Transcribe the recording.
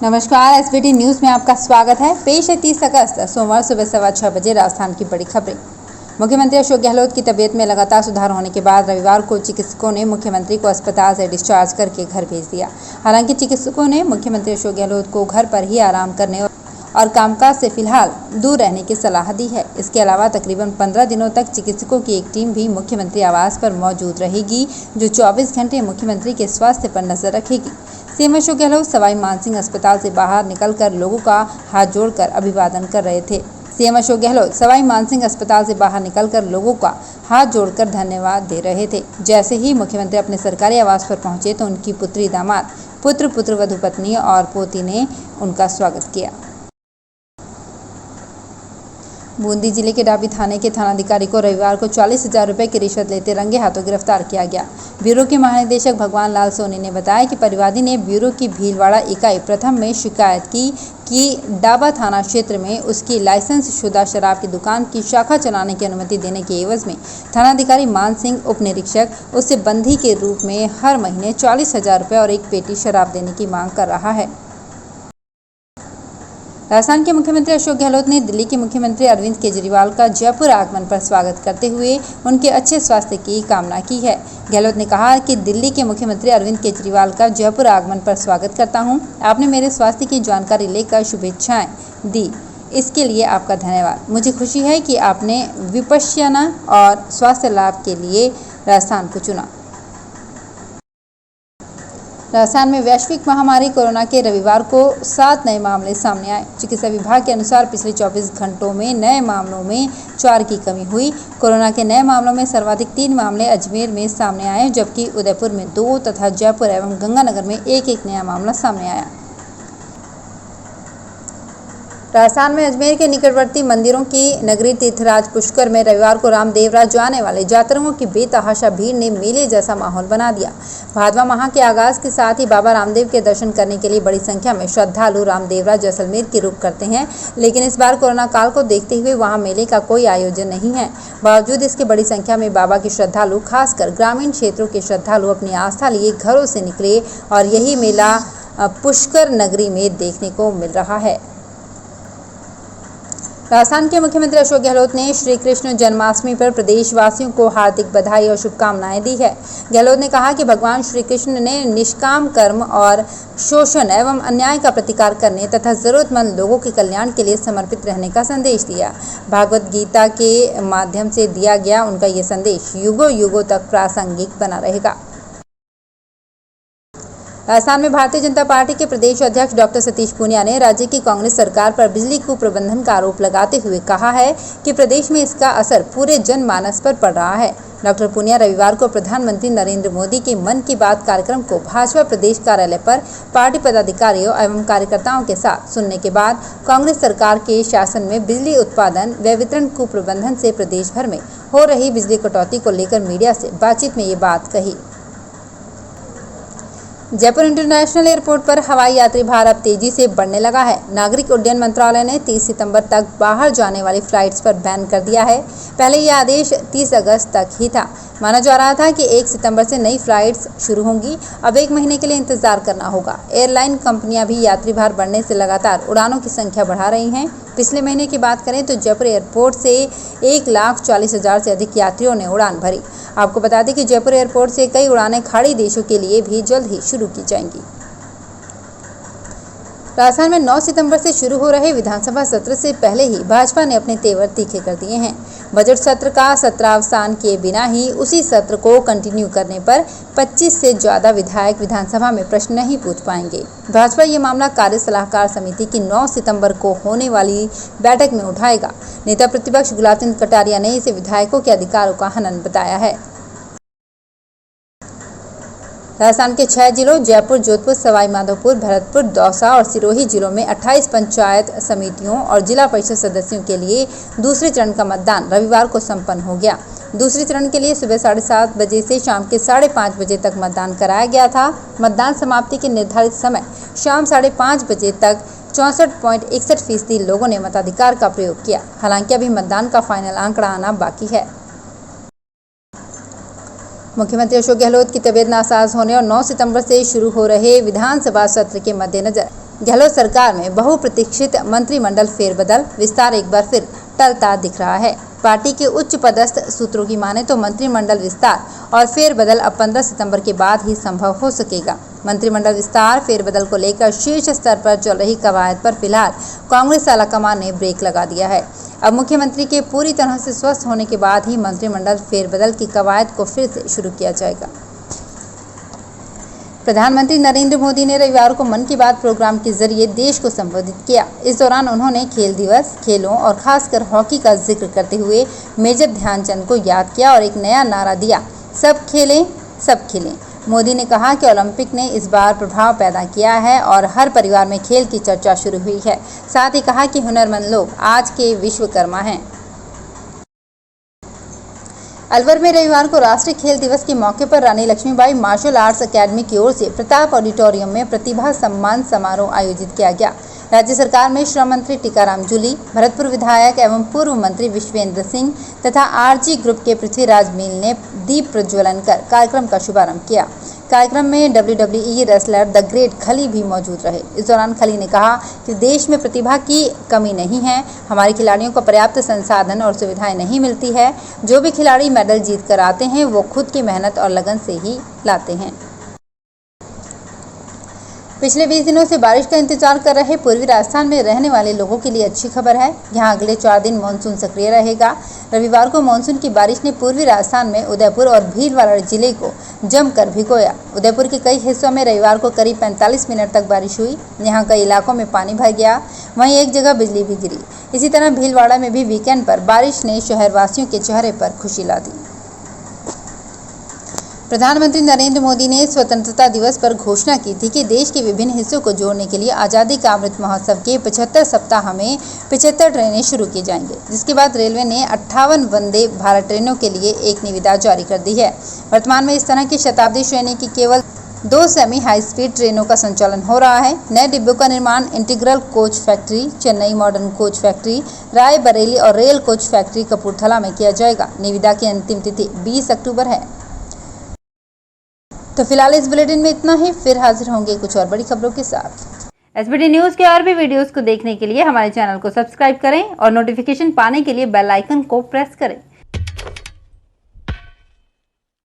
नमस्कार, SBT news में आपका स्वागत है। पेश है 30 अगस्त सोमवार सुबह 6:15 बजे राजस्थान की बड़ी खबरें। मुख्यमंत्री अशोक गहलोत की तबीयत में लगातार सुधार होने के बाद रविवार को चिकित्सकों ने मुख्यमंत्री को अस्पताल से डिस्चार्ज करके घर भेज दिया। हालांकि चिकित्सकों ने मुख्यमंत्री अशोक गहलोत को घर पर ही आराम करने और कामकाज से फिलहाल दूर रहने की सलाह दी है। इसके अलावा तकरीबन 15 दिनों तक चिकित्सकों की एक टीम भी मुख्यमंत्री आवास पर मौजूद रहेगी, जो 24 घंटे मुख्यमंत्री के स्वास्थ्य पर नजर रखेगी। सीएम अशोक गहलोत सवाई मानसिंह अस्पताल से बाहर निकलकर लोगों का हाथ जोड़कर अभिवादन कर रहे थे। सीएम अशोक गहलोत सवाई मानसिंह अस्पताल से बाहर निकलकर लोगों का हाथ जोड़कर धन्यवाद दे रहे थे। जैसे ही मुख्यमंत्री अपने सरकारी आवास पर पहुंचे तो उनकी पुत्री, दामाद, पुत्र, पुत्रवधू पत्नी और पोती ने उनका स्वागत किया। बूंदी जिले के डाबी थाने के थानाधिकारी को रविवार को 40,000 रुपए की रिश्वत लेते रंगे हाथों गिरफ्तार किया गया। ब्यूरो के महानिदेशक भगवान लाल सोनी ने बताया कि परिवादी ने ब्यूरो की भीलवाड़ा इकाई प्रथम में शिकायत की कि डाबा थाना क्षेत्र में उसकी लाइसेंस शुदा शराब की दुकान की शाखा चलाने की अनुमति देने के एवज में थानाधिकारी मान सिंह उप निरीक्षक उससे बंधी के रूप में हर महीने 40,000 रुपये और एक पेटी शराब देने की मांग कर रहा है। राजस्थान के मुख्यमंत्री अशोक गहलोत ने दिल्ली के मुख्यमंत्री अरविंद केजरीवाल का जयपुर आगमन पर स्वागत करते हुए उनके अच्छे स्वास्थ्य की कामना की है। गहलोत ने कहा कि दिल्ली के मुख्यमंत्री अरविंद केजरीवाल का जयपुर आगमन पर स्वागत करता हूं। आपने मेरे स्वास्थ्य की जानकारी लेकर शुभेच्छाएं दी, इसके लिए आपका धन्यवाद। मुझे खुशी है कि आपने विपश्यना और स्वास्थ्य लाभ के लिए राजस्थान को चुना। राजस्थान में वैश्विक महामारी कोरोना के रविवार को 7 नए मामले सामने आए। चिकित्सा विभाग के अनुसार पिछले 24 घंटों में नए मामलों में 4 की कमी हुई। कोरोना के नए मामलों में सर्वाधिक 3 मामले अजमेर में सामने आए, जबकि उदयपुर में 2 तथा जयपुर एवं गंगानगर में एक नया मामला सामने आया। राजस्थान में अजमेर के निकटवर्ती मंदिरों की नगरी तीर्थराज पुष्कर में रविवार को रामदेवरा जाने वाले यात्रियों की बेतहाशा भीड़ ने मेले जैसा माहौल बना दिया। भादवा माह के आगाज के साथ ही बाबा रामदेव के दर्शन करने के लिए बड़ी संख्या में श्रद्धालु रामदेवरा जैसलमेर की रुख करते हैं, लेकिन इस बार कोरोना काल को देखते हुए वहां मेले का कोई आयोजन नहीं है। बावजूद इसके बड़ी संख्या में बाबा के श्रद्धालु, खासकर ग्रामीण क्षेत्रों के श्रद्धालु अपनी आस्था लिए घरों से निकले और यही मेला पुष्कर नगरी में देखने को मिल रहा है। राजस्थान के मुख्यमंत्री अशोक गहलोत ने श्री कृष्ण जन्माष्टमी पर प्रदेशवासियों को हार्दिक बधाई और शुभकामनाएं दी है। गहलोत ने कहा कि भगवान श्री कृष्ण ने निष्काम कर्म और शोषण एवं अन्याय का प्रतिकार करने तथा जरूरतमंद लोगों के कल्याण के लिए समर्पित रहने का संदेश दिया। भागवत गीता के माध्यम से दिया गया उनका ये संदेश युगों युगों तक प्रासंगिक बना रहेगा। राजस्थान में भारतीय जनता पार्टी के प्रदेश अध्यक्ष डॉक्टर सतीश पूनिया ने राज्य की कांग्रेस सरकार पर बिजली कुप्रबंधन का आरोप लगाते हुए कहा है कि प्रदेश में इसका असर पूरे जनमानस पर पड़ रहा है। डॉक्टर पूनिया रविवार को प्रधानमंत्री नरेंद्र मोदी के मन की बात कार्यक्रम को भाजपा प्रदेश कार्यालय पर पार्टी पदाधिकारियों एवं कार्यकर्ताओं के साथ सुनने के बाद कांग्रेस सरकार के शासन में बिजली उत्पादन व वितरण कुप्रबंधन से प्रदेश भर में हो रही बिजली कटौती को लेकर मीडिया से बातचीत में ये बात कही। जयपुर इंटरनेशनल एयरपोर्ट पर हवाई यात्री भार अब तेजी से बढ़ने लगा है। नागरिक उड्डयन मंत्रालय ने 30 सितंबर तक बाहर जाने वाली फ्लाइट्स पर बैन कर दिया है। पहले यह आदेश 30 अगस्त तक ही था। माना जा रहा था कि 1 सितंबर से नई फ्लाइट्स शुरू होंगी। अब 1 महीने के लिए इंतजार करना होगा। एयरलाइन कंपनियां भी यात्री भार बढ़ने से लगातार उड़ानों की संख्या बढ़ा रही हैं। पिछले महीने की बात करें तो जयपुर एयरपोर्ट से 1,40,000 से अधिक यात्रियों ने उड़ान भरी। आपको बता दें कि जयपुर एयरपोर्ट से कई उड़ानें खाड़ी देशों के लिए भी जल्द ही शुरू की जाएंगी। राजस्थान में 9 सितंबर से शुरू हो रहे विधानसभा सत्र से पहले ही भाजपा ने अपने तेवर तीखे कर दिए हैं। बजट सत्र का सत्रावसान किए बिना ही उसी सत्र को कंटिन्यू करने पर 25 से ज्यादा विधायक विधानसभा में प्रश्न नहीं पूछ पाएंगे। भाजपा ये मामला कार्य सलाहकार समिति की 9 सितंबर को होने वाली बैठक में उठाएगा। नेता प्रतिपक्ष गुलाब चंद कटारिया ने इसे विधायकों के अधिकारों का हनन बताया है। राजस्थान के 6 जिलों जयपुर, जोधपुर, सवाई माधोपुर, भरतपुर, दौसा और सिरोही जिलों में 28 पंचायत समितियों और जिला परिषद सदस्यों के लिए दूसरे चरण का मतदान रविवार को संपन्न हो गया। दूसरे चरण के लिए सुबह 7:30 बजे से शाम के 5:30 बजे तक मतदान कराया गया था। मतदान समाप्ति के निर्धारित समय शाम 5:30 बजे तक 64.61% लोगों ने मताधिकार का प्रयोग किया। हालांकि अभी मतदान का फाइनल आंकड़ा आना बाकी है। मुख्यमंत्री अशोक गहलोत की तबीयत नासाज होने और 9 सितंबर से शुरू हो रहे विधानसभा सत्र के मद्देनजर गहलोत सरकार में बहुप्रतीक्षित मंत्रिमंडल फेरबदल विस्तार एक बार फिर टलता दिख रहा है। पार्टी के उच्च पदस्थ सूत्रों की माने तो मंत्रिमंडल विस्तार और फेरबदल अब 15 सितंबर के बाद ही संभव हो सकेगा। मंत्रिमंडल विस्तार फेरबदल को लेकर शीर्ष स्तर पर चल रही कवायद पर फिलहाल कांग्रेस आलाकमान ने ब्रेक लगा दिया है। अब मुख्यमंत्री के पूरी तरह से स्वस्थ होने के बाद ही मंत्रिमंडल फेरबदल की कवायद को फिर से शुरू किया जाएगा। प्रधानमंत्री नरेंद्र मोदी ने रविवार को मन की बात प्रोग्राम के जरिए देश को संबोधित किया। इस दौरान उन्होंने खेल दिवस, खेलों और खासकर हॉकी का जिक्र करते हुए मेजर ध्यानचंद को याद किया और एक नया नारा दिया, सब खेलें सब खिलें। मोदी ने कहा कि ओलंपिक ने इस बार प्रभाव पैदा किया है और हर परिवार में खेल की चर्चा शुरू हुई है। साथ ही कहा कि हुनरमंद लोग आज के विश्वकर्मा हैं। अलवर में रविवार को राष्ट्रीय खेल दिवस के मौके पर रानी लक्ष्मीबाई मार्शल आर्ट्स अकेडमी की ओर से प्रताप ऑडिटोरियम में प्रतिभा सम्मान समारोह आयोजित किया गया। राज्य सरकार में श्रम मंत्री टीकाराम जूली, भरतपुर विधायक एवं पूर्व मंत्री विश्वेंद्र सिंह तथा आरजी ग्रुप के पृथ्वीराज मील ने दीप प्रज्वलन कर कार्यक्रम का शुभारंभ किया। कार्यक्रम में WWE रेसलर द ग्रेट खली भी मौजूद रहे। इस दौरान खली ने कहा कि देश में प्रतिभा की कमी नहीं है, हमारे खिलाड़ियों को पर्याप्त संसाधन और सुविधाएं नहीं मिलती है। जो भी खिलाड़ी मेडल जीत कर आते हैं वो खुद की मेहनत और लगन से ही लाते हैं। पिछले 20 दिनों से बारिश का इंतजार कर रहे पूर्वी राजस्थान में रहने वाले लोगों के लिए अच्छी खबर है। यहां अगले 4 दिन मानसून सक्रिय रहेगा। रविवार को मानसून की बारिश ने पूर्वी राजस्थान में उदयपुर और भीलवाड़ा जिले को जमकर भिगोया। उदयपुर के कई हिस्सों में रविवार को करीब 45 मिनट तक बारिश हुई। यहां कई इलाकों में पानी भर गया, वहीं एक जगह बिजली भी गिरी। इसी तरह भीलवाड़ा में भी वीकेंड पर बारिश ने शहरवासियों के चेहरे पर खुशी ला दी। प्रधानमंत्री नरेंद्र मोदी ने स्वतंत्रता दिवस पर घोषणा की थी कि देश के विभिन्न हिस्सों को जोड़ने के लिए आज़ादी का अमृत महोत्सव के 75 सप्ताह में 75 ट्रेनें शुरू की जाएंगी, जिसके बाद रेलवे ने 58 वंदे भारत ट्रेनों के लिए एक निविदा जारी कर दी है। वर्तमान में इस तरह की शताब्दी श्रेणी की केवल 2 सेमी हाई स्पीड ट्रेनों का संचालन हो रहा है। नए डिब्बों का निर्माण integral coach factory, Chennai modern coach factory, Raebareli और रेल कोच फैक्ट्री कपूरथला में किया जाएगा। निविदा की अंतिम तिथि 20 अक्टूबर है। तो फिलहाल इस बुलेटिन में इतना ही, फिर हाजिर होंगे कुछ और बड़ी खबरों के साथ। SBT न्यूज के और भी वीडियोस को देखने के लिए हमारे चैनल को सब्सक्राइब करें और नोटिफिकेशन पाने के लिए बेल आइकन को प्रेस करें।